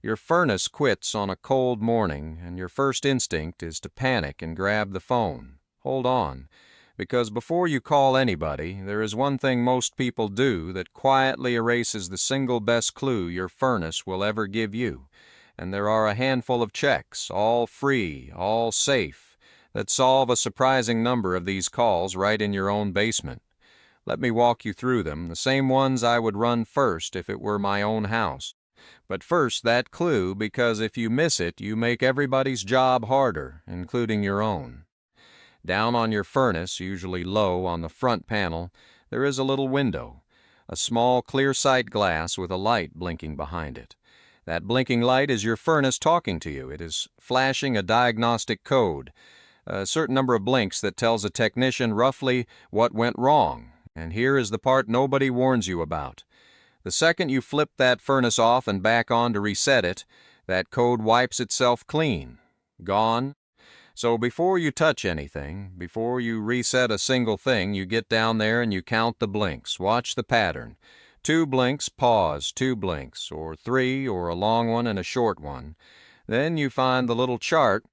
Your furnace quits on a cold morning, and your first instinct is to panic and grab the phone. Hold on, because before you call anybody, there is one thing most people do that quietly erases the single best clue your furnace will ever give you. And there are a handful of checks, all free, all safe, that solve a surprising number of these calls right in your own basement. Let me walk you through them, the same ones I would run first if it were my own house. But first, that clue, because if you miss it, you make everybody's job harder, including your own. Down on your furnace, usually low on the front panel, there is a little window, a small clear sight glass with a light blinking behind it. That blinking light is your furnace talking to you. It is flashing a diagnostic code, a certain number of blinks that tells a technician roughly what went wrong. And here is the part nobody warns you about. The second you flip that furnace off and back on to reset it, that code wipes itself clean. Gone. So before you touch anything, before you reset a single thing, you get down there and you count the blinks. Watch the pattern. 2 blinks, pause, 2 blinks, or 3, or a long one and a short one. Then you find the little chart,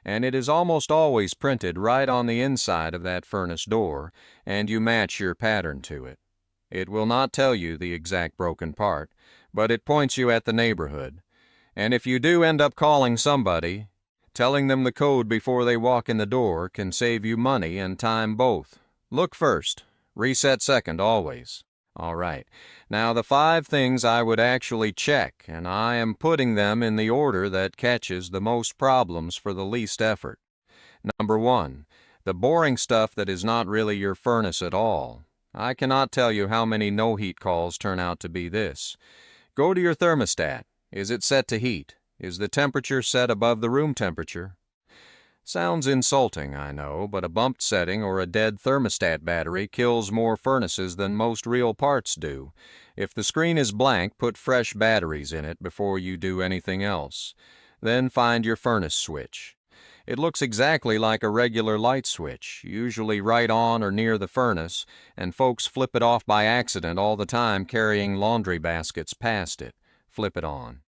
and it is almost always printed right on the inside of that furnace door, and you match your pattern to it. It will not tell you the exact broken part, but it points you at the neighborhood. And if you do end up calling somebody, telling them the code before they walk in the door can save you money and time both. Look first. Reset second, always. All right. Now the 5 things I would actually check, and I am putting them in the order that catches the most problems for the least effort. Number 1, the boring stuff that is not really your furnace at all. I cannot tell you how many no-heat calls turn out to be this. Go to your thermostat. Is it set to heat? Is the temperature set above the room temperature? Sounds insulting, I know, but a bumped setting or a dead thermostat battery kills more furnaces than most real parts do. If the screen is blank, put fresh batteries in it before you do anything else. Then find your furnace switch. It looks exactly like a regular light switch, usually right on or near the furnace, and folks flip it off by accident all the time carrying laundry baskets past it. Flip it on.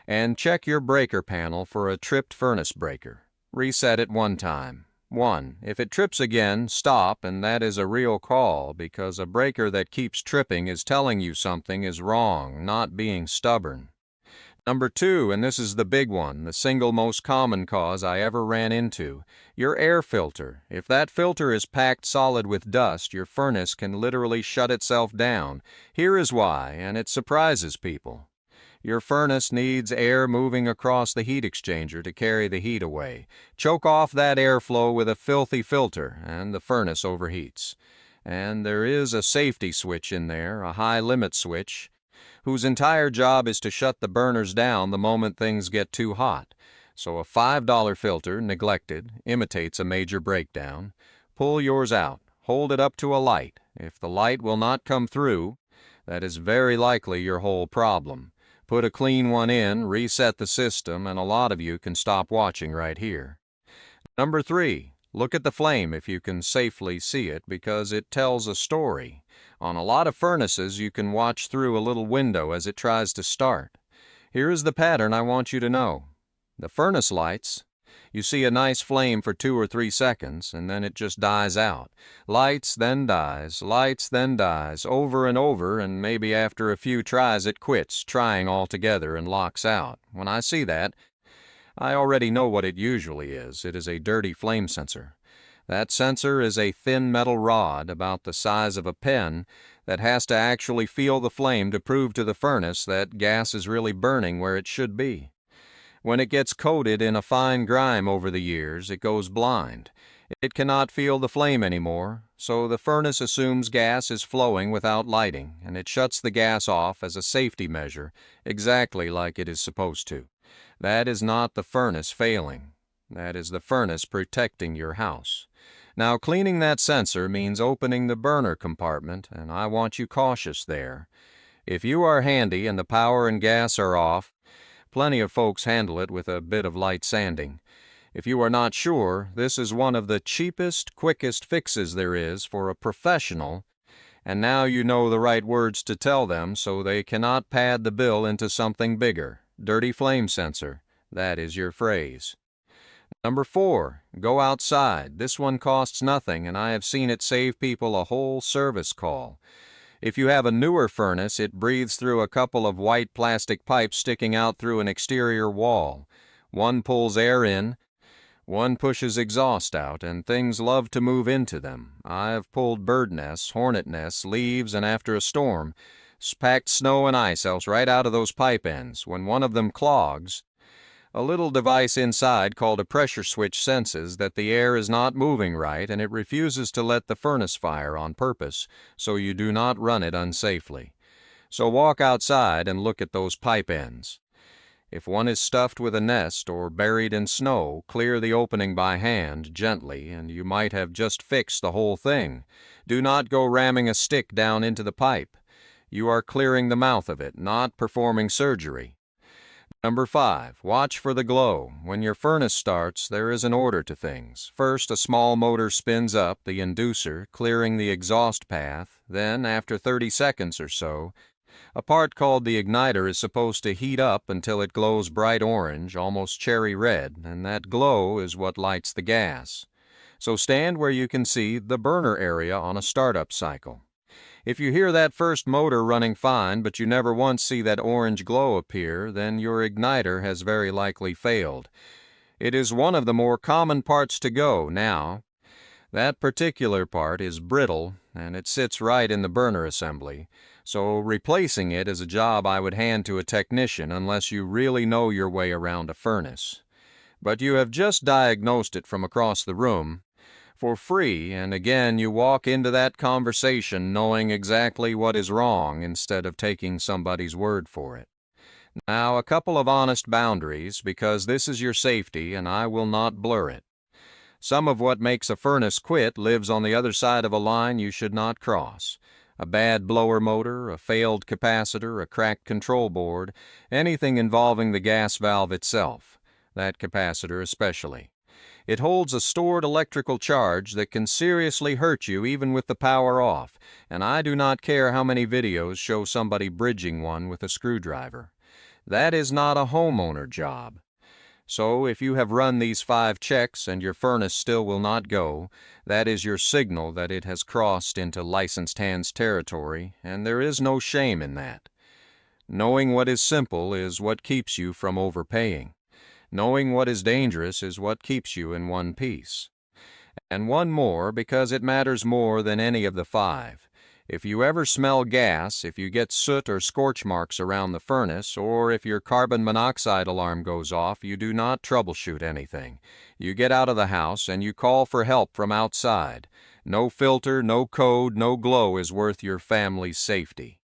And check your breaker panel for a tripped furnace breaker. Reset it 1 time. 1. If it trips again, stop, and that is a real call, because a breaker that keeps tripping is telling you something is wrong, not being stubborn. Number 2, and this is the big one, the single most common cause I ever ran into, your air filter. If that filter is packed solid with dust, your furnace can literally shut itself down. Here is why, and it surprises people. Your furnace needs air moving across the heat exchanger to carry the heat away. Choke off that airflow with a filthy filter, and the furnace overheats. And there is a safety switch in there, a high limit switch, whose entire job is to shut the burners down the moment things get too hot. So a $5 filter, neglected, imitates a major breakdown. Pull yours out. Hold it up to a light. If the light will not come through, that is very likely your whole problem. Put a clean one in, reset the system, and a lot of you can stop watching right here. Number 3, look at the flame if you can safely see it, because it tells a story. On a lot of furnaces, you can watch through a little window as it tries to start. Here is the pattern I want you to know. The furnace lights. You see a nice flame for 2 or 3 seconds, and then it just dies out. Lights, then dies, over and over, and maybe after a few tries it quits, trying altogether, and locks out. When I see that, I already know what it usually is. It is a dirty flame sensor. That sensor is a thin metal rod about the size of a pen that has to actually feel the flame to prove to the furnace that gas is really burning where it should be. When it gets coated in a fine grime over the years, it goes blind. It cannot feel the flame anymore, so the furnace assumes gas is flowing without lighting, and it shuts the gas off as a safety measure, exactly like it is supposed to. That is not the furnace failing. That is the furnace protecting your house. Now, cleaning that sensor means opening the burner compartment, and I want you cautious there. If you are handy and the power and gas are off, plenty of folks handle it with a bit of light sanding. If you are not sure, this is one of the cheapest, quickest fixes there is for a professional, and now you know the right words to tell them so they cannot pad the bill into something bigger. dirty flame sensor. That is your phrase. Number 4, go outside. This one costs nothing, and I have seen it save people a whole service call. If you have a newer furnace, it breathes through a couple of white plastic pipes sticking out through an exterior wall. One pulls air in, one pushes exhaust out, and things love to move into them. I have pulled bird nests, hornet nests, leaves, and after a storm, packed snow and ice else right out of those pipe ends. When one of them clogs, a little device inside called a pressure switch senses that the air is not moving right, and it refuses to let the furnace fire on purpose, so you do not run it unsafely. So walk outside and look at those pipe ends. If one is stuffed with a nest or buried in snow, clear the opening by hand, gently, and you might have just fixed the whole thing. Do not go ramming a stick down into the pipe. You are clearing the mouth of it, not performing surgery. Number 5, watch for the glow. When your furnace starts, there is an order to things. First, a small motor spins up, the inducer, clearing the exhaust path. Then, after 30 seconds or so, a part called the igniter is supposed to heat up until it glows bright orange, almost cherry red, and that glow is what lights the gas. So stand where you can see the burner area on a startup cycle. If you hear that first motor running fine, but you never once see that orange glow appear, then your igniter has very likely failed. It is one of the more common parts to go now. That particular part is brittle, and it sits right in the burner assembly, so replacing it is a job I would hand to a technician unless you really know your way around a furnace. But you have just diagnosed it from across the room, for free, and again you walk into that conversation knowing exactly what is wrong instead of taking somebody's word for it. Now, a couple of honest boundaries, because this is your safety and I will not blur it. Some of what makes a furnace quit lives on the other side of a line you should not cross. A bad blower motor, a failed capacitor, a cracked control board, anything involving the gas valve itself, that capacitor especially. It holds a stored electrical charge that can seriously hurt you even with the power off, and I do not care how many videos show somebody bridging one with a screwdriver. That is not a homeowner job. So if you have run these 5 checks and your furnace still will not go, that is your signal that it has crossed into licensed hands territory, and there is no shame in that. Knowing what is simple is what keeps you from overpaying. Knowing what is dangerous is what keeps you in one piece. And one more, because it matters more than any of the 5. If you ever smell gas, if you get soot or scorch marks around the furnace, or if your carbon monoxide alarm goes off, you do not troubleshoot anything. You get out of the house and you call for help from outside. No filter, no code, no glow is worth your family's safety.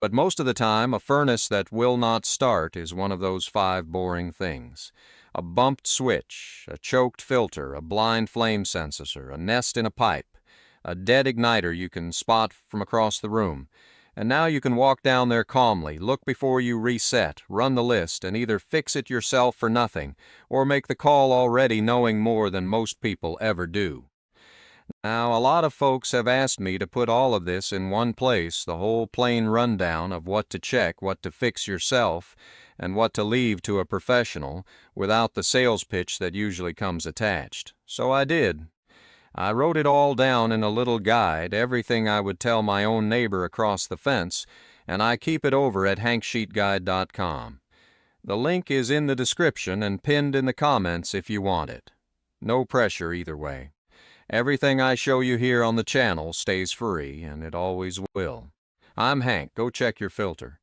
But most of the time, a furnace that will not start is one of those 5 boring things. A bumped switch, a choked filter, a blind flame sensor, a nest in a pipe, a dead igniter you can spot from across the room. And now you can walk down there calmly, look before you reset, run the list, and either fix it yourself for nothing, or make the call already knowing more than most people ever do. Now, a lot of folks have asked me to put all of this in one place, the whole plain rundown of what to check, what to fix yourself, and what to leave to a professional, without the sales pitch that usually comes attached. So I did. I wrote it all down in a little guide, everything I would tell my own neighbor across the fence, and I keep it over at hanksheetguide.com. The link is in the description and pinned in the comments if you want it. No pressure either way. Everything I show you here on the channel stays free, and it always will. I'm Hank. Go check your filter.